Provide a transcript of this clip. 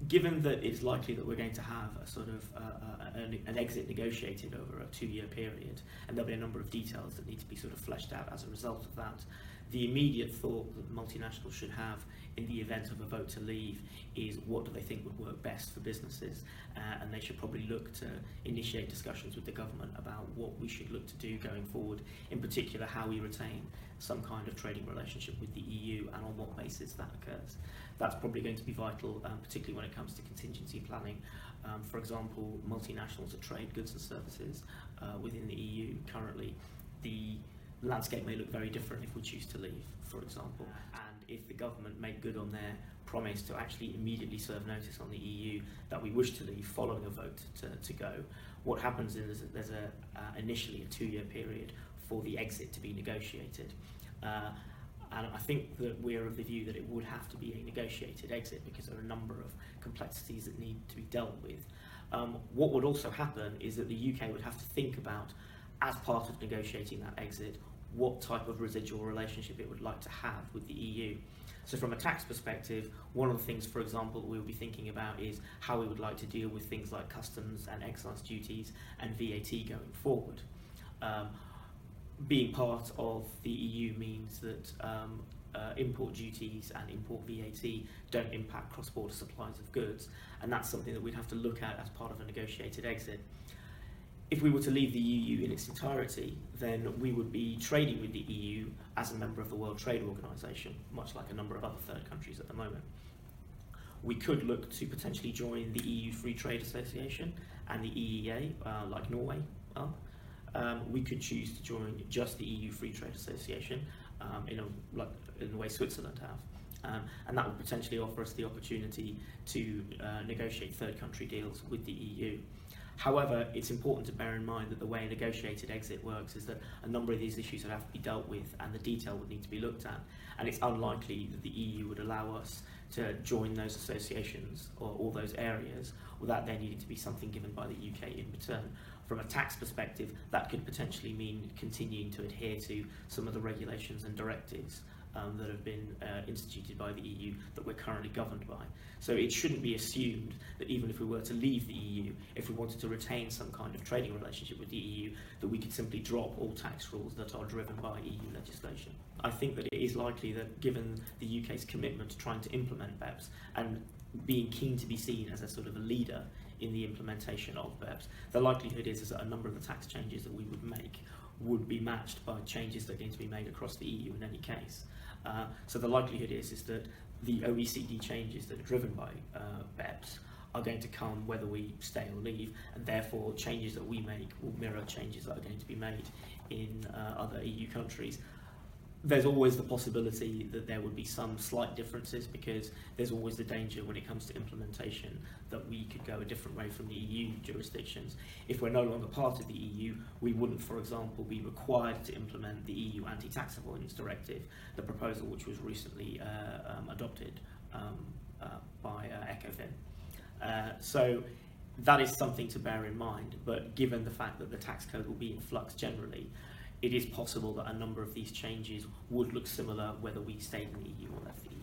given that it's likely that we're going to have a sort of an exit negotiated over a 2-year period, and there'll be a number of details that need to be sort of fleshed out as a result of that, the immediate thought that multinationals should have in the event of a vote to leave is what do they think would work best for businesses, and they should probably look to initiate discussions with the government about what we should look to do going forward, in particular how we retain some kind of trading relationship with the EU and on what basis that occurs. That's probably going to be vital, particularly when it comes to contingency planning. For example, multinationals that trade goods and services within the EU currently, the landscape may look very different if we choose to leave, for example. And if the government make good on their promise to actually immediately serve notice on the EU that we wish to leave following a vote to go, what happens is that there's initially a 2-year period for the exit to be negotiated. And I think that we're of the view that it would have to be a negotiated exit because there are a number of complexities that need to be dealt with. What would also happen is that the UK would have to think about, as part of negotiating that exit, what type of residual relationship it would like to have with the EU. So from a tax perspective, one of the things, for example, that we'll be thinking about is how we would like to deal with things like customs and excise duties and VAT going forward. Being part of the EU means that import duties and import VAT don't impact cross-border supplies of goods, and that's something that we'd have to look at as part of a negotiated exit. If we were to leave the EU in its entirety, then we would be trading with the EU as a member of the World Trade Organization, much like a number of other third countries at the moment. We could look to potentially join the EU Free Trade Association and the EEA, like Norway are. We could choose to join just the EU Free Trade Association in the way Switzerland have. And that would potentially offer us the opportunity to negotiate third country deals with the EU. However, it's important to bear in mind that the way a negotiated exit works is that a number of these issues would have to be dealt with and the detail would need to be looked at, and it's unlikely that the EU would allow us to join those associations or all those areas without there needing to be something given by the UK in return. From a tax perspective, that could potentially mean continuing to adhere to some of the regulations and directives that have been instituted by the EU that we're currently governed by. So it shouldn't be assumed that even if we were to leave the EU, if we wanted to retain some kind of trading relationship with the EU, that we could simply drop all tax rules that are driven by EU legislation. I think that it is likely that given the UK's commitment to trying to implement BEPS and being keen to be seen as a sort of a leader in the implementation of BEPS, the likelihood is that a number of the tax changes that we would make would be matched by changes that are going to be made across the EU in any case. So the likelihood is that the OECD changes that are driven by BEPS are going to come whether we stay or leave, and therefore changes that we make will mirror changes that are going to be made in other EU countries. There's always the possibility that there would be some slight differences because there's always the danger when it comes to implementation that we could go a different way from the EU jurisdictions. If we're no longer part of the EU, we wouldn't, for example, be required to implement the EU Anti-Tax Avoidance Directive, the proposal which was recently adopted by ECOFIN. So that is something to bear in mind, but given the fact that the tax code will be in flux generally, it is possible that a number of these changes would look similar whether we stayed in the EU or left the EU.